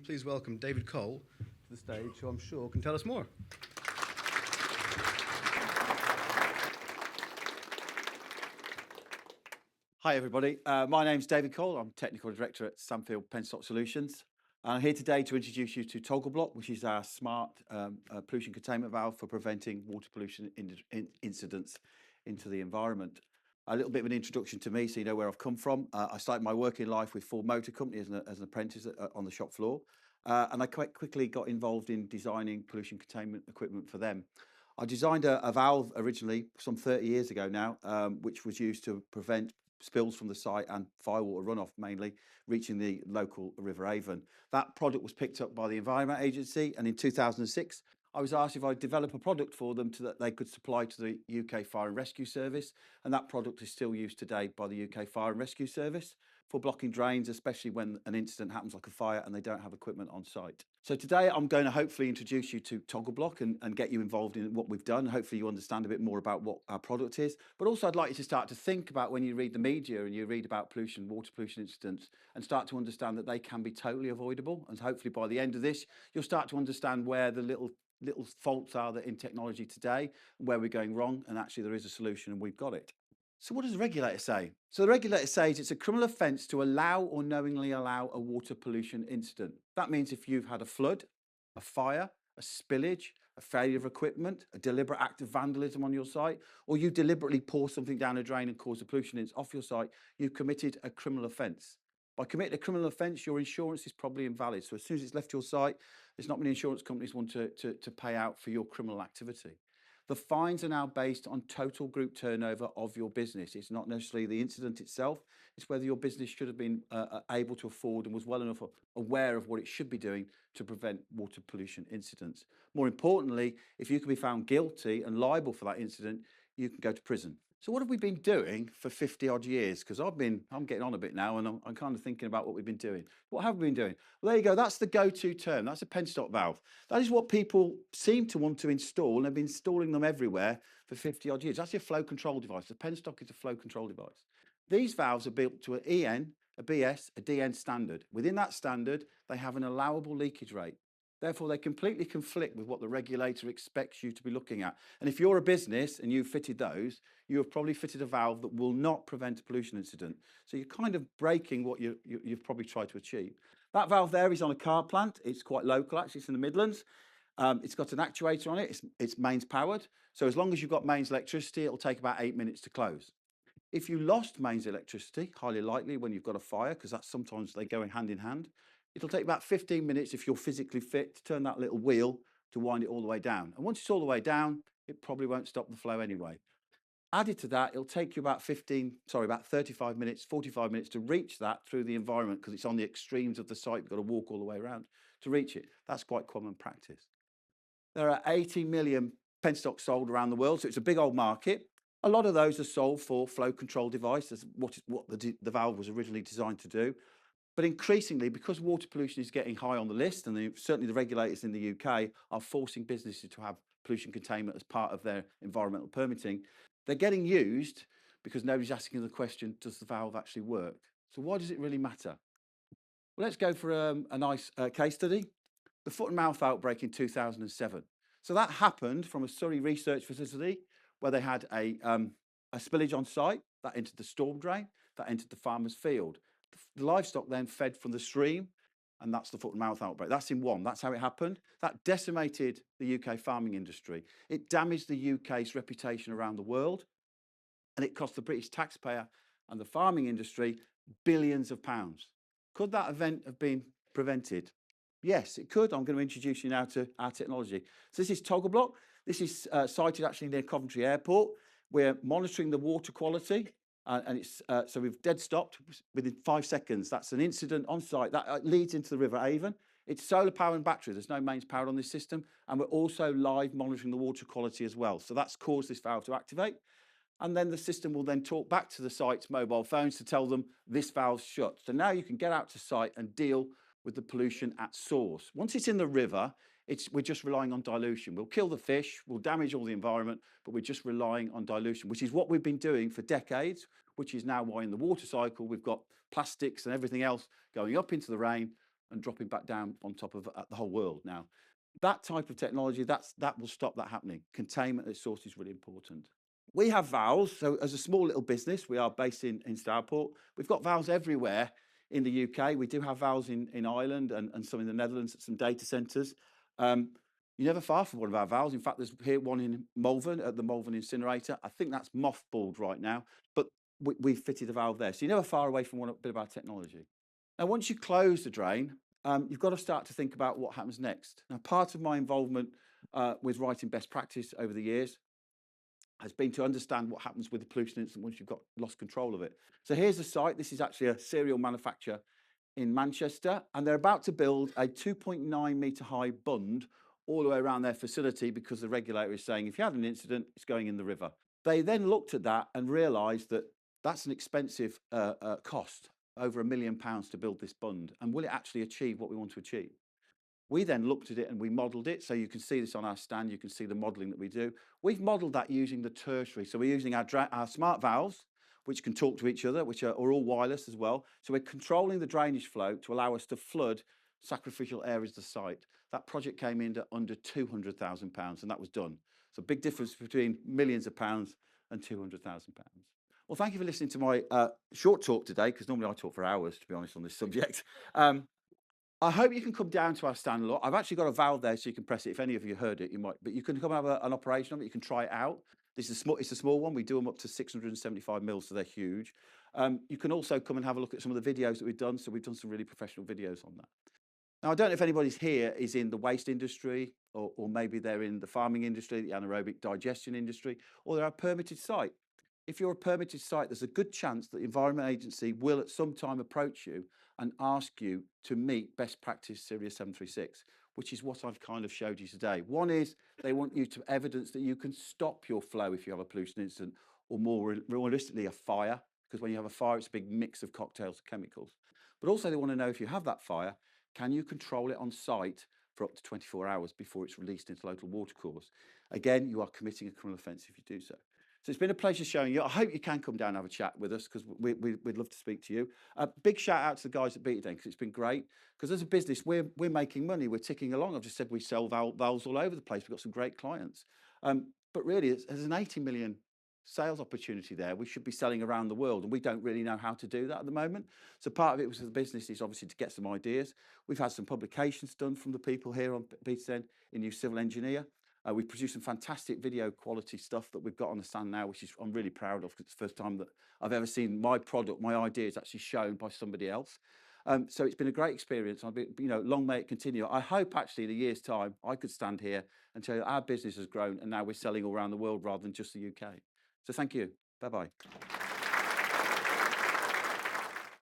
you please welcome David Cole to the stage, who I'm sure can tell us more. Hi everybody, my name's David Cole. I'm Technical Director at Sandfield Penstock Solutions. I'm here today to introduce you to Toggle Block, which is our smart pollution containment valve for preventing water pollution incidents into the environment. A little bit of an introduction to me so you know where I've come from. I started my working life with Ford Motor Company as an apprentice on the shop floor, and I quite quickly got involved in designing pollution containment equipment for them. I designed a valve originally some 30 years ago now, which was used to prevent spills from the site and firewater runoff mainly reaching the local River Avon. That product was picked up by the Environment Agency, and in 2006 I was asked if I'd develop a product for them that they could supply to the UK Fire and Rescue Service, and that product is still used today by the UK Fire and Rescue Service for blocking drains, especially when an incident happens like a fire and they don't have equipment on site. So today I'm going to hopefully introduce you to Toggle Block and get you involved in what we've done. Hopefully you understand a bit more about what our product is, but also I'd like you to start to think about when you read the media and you read about pollution, water pollution incidents, and start to understand that they can be totally avoidable. And hopefully by the end of this, you'll start to understand where the little faults are that in technology today, where we're going wrong, and actually there is a solution and we've got it. So what does the regulator say? So the regulator says it's a criminal offence to allow or knowingly allow a water pollution incident. That means if you've had a flood, a fire, a spillage, a failure of equipment, a deliberate act of vandalism on your site, or you deliberately pour something down a drain and cause a pollution off your site, you've committed a criminal offence. By committing a criminal offence, your insurance is probably invalid. So as soon as it's left your site, there's not many insurance companies want to pay out for your criminal activity. The fines are now based on total group turnover of your business. It's not necessarily the incident itself, it's whether your business should have been able to afford and was well enough aware of what it should be doing to prevent water pollution incidents. More importantly, if you can be found guilty and liable for that incident, you can go to prison. So what have we been doing for 50 odd years? Because I'm getting on a bit now and I'm kind of thinking about what we've been doing. What have we been doing? Well, there you go. That's the go-to term. That's a penstock valve. That is what people seem to want to install, and they've been installing them everywhere for 50 odd years. That's your flow control device. The penstock is a flow control device. These valves are built to an EN, a BS, a DN standard. Within that standard, they have an allowable leakage rate. Therefore, they completely conflict with what the regulator expects you to be looking at. And if you're a business and you've fitted those, you have probably fitted a valve that will not prevent a pollution incident. So you're kind of breaking what you've probably tried to achieve. That valve there is on a car plant. It's quite local, actually. It's in the Midlands. It's got an actuator on it. It's mains powered. So as long as you've got mains electricity, it'll take about 8 minutes to close. If you lost mains electricity, highly likely when you've got a fire, because that's sometimes they go hand in hand, it'll take about 15 minutes if you're physically fit to turn that little wheel to wind it all the way down. And once it's all the way down, it probably won't stop the flow anyway. Added to that, it'll take you about 35 minutes, 45 minutes to reach that through the environment because it's on the extremes of the site. You've got to walk all the way around to reach it. That's quite common practice. There are 80 million penstocks sold around the world, so it's a big old market. A lot of those are sold for flow control devices, what the valve was originally designed to do. But increasingly, because water pollution is getting high on the list, and certainly the regulators in the UK are forcing businesses to have pollution containment as part of their environmental permitting, they're getting used because nobody's asking the question, does the valve actually work? So why does it really matter? Well, let's go for a nice case study. The foot and mouth outbreak in 2007. So that happened from a Surrey research facility where they had a spillage on site that entered the storm drain, that entered the farmer's field. The livestock then fed from the stream, and that's the foot and mouth outbreak. That's in one. That's how it happened. That decimated the UK farming industry. It damaged the UK's reputation around the world, and it cost the British taxpayer and the farming industry billions of pounds. Could that event have been prevented? Yes, it could. I'm going to introduce you now to our technology. So this is Toggle Block. This is sited actually near Coventry Airport. We're monitoring the water quality, and it's so we've dead stopped within 5 seconds. That's an incident on site that leads into the River Avon. It's solar power and battery. There's no mains powered on this system, and we're also live monitoring the water quality as well. So that's caused this valve to activate, and then the system will then talk back to the site's mobile phones to tell them this valve's shut. So now you can get out to site and deal with the pollution at source. Once it's in the river, we're just relying on dilution. We'll kill the fish, we'll damage all the environment, but we're just relying on dilution, which is what we've been doing for decades, which is now why in the water cycle we've got plastics and everything else going up into the rain and dropping back down on top of the whole world. Now, that type of technology, that will stop that happening. Containment at source is really important. We have valves. So as a small little business, we are based in Stourport. We've got valves everywhere in the UK. We do have valves in Ireland and some in the Netherlands at some data centres. You're never far from one of our valves. In fact, there's here one in Malvern at the Malvern incinerator. I think that's mothballed right now, but we've fitted a valve there. So you're never far away from one bit of our technology. Now, once you close the drain, you've got to start to think about what happens next. Now, part of my involvement with writing best practice over the years has been to understand what happens with the pollution incident once you've got lost control of it. So here's the site. This is actually a serial manufacturer in Manchester, and they're about to build a 2.9 metre high bund all the way around their facility because the regulator is saying if you had an incident, it's going in the river. They then looked at that and realised that that's an expensive cost, over £1 million to build this bund, and will it actually achieve what we want to achieve? We then looked at it and we modelled it. So you can see this on our stand. You can see the modelling that we do. We've modelled that using the tertiary. So we're using our smart valves, which can talk to each other, which are all wireless as well. So we're controlling the drainage flow to allow us to flood sacrificial areas of the site. That project came in at under £200,000, and that was done. So big difference between millions of pounds and £200,000. Well, thank you for listening to my short talk today, because normally I talk for hours, to be honest, on this subject. I hope you can come down to our stand a lot. I've actually got a valve there so you can press it. If any of you heard it, you might, but you can come and have an operation of it. You can try it out. This is small, it's a small one. We do them up to 675 mils, so they're huge. You can also come and have a look at some of the videos that we've done. So we've done some really professional videos on that. Now, I don't know if anybody's here is in the waste industry, or maybe they're in the farming industry, the anaerobic digestion industry, or they're a permitted site. If you're a permitted site, there's a good chance that the Environment Agency will at some time approach you and ask you to meet best practice Series 736, which is what I've kind of showed you today. One is they want you to evidence that you can stop your flow if you have a pollution incident, or more realistically, a fire, because when you have a fire, it's a big mix of cocktails of chemicals. But also they want to know if you have that fire, can you control it on site for up to 24 hours before it's released into local watercourse? Again, you are committing a criminal offence if you do so. So it's been a pleasure showing you. I hope you can come down and have a chat with us, because we'd love to speak to you. A big shout out to the guys at BetaDen, because it's been great. Because as a business, we're making money. We're ticking along. I've just said we sell valves all over the place. We've got some great clients. But really, there's an 80 million sales opportunity there. We should be selling around the world, and we don't really know how to do that at the moment. So part of it was the business is obviously to get some ideas. We've had some publications done from the people here on BetaDen in New Civil Engineer. We've produced some fantastic video quality stuff that we've got on the stand now, which is I'm really proud of, because it's the first time that I've ever seen my product, my ideas actually shown by somebody else. So it's been a great experience. I'll be, long may it continue. I hope actually in a year's time I could stand here and tell you our business has grown and now we're selling all around the world rather than just the UK. So thank you. Bye-bye.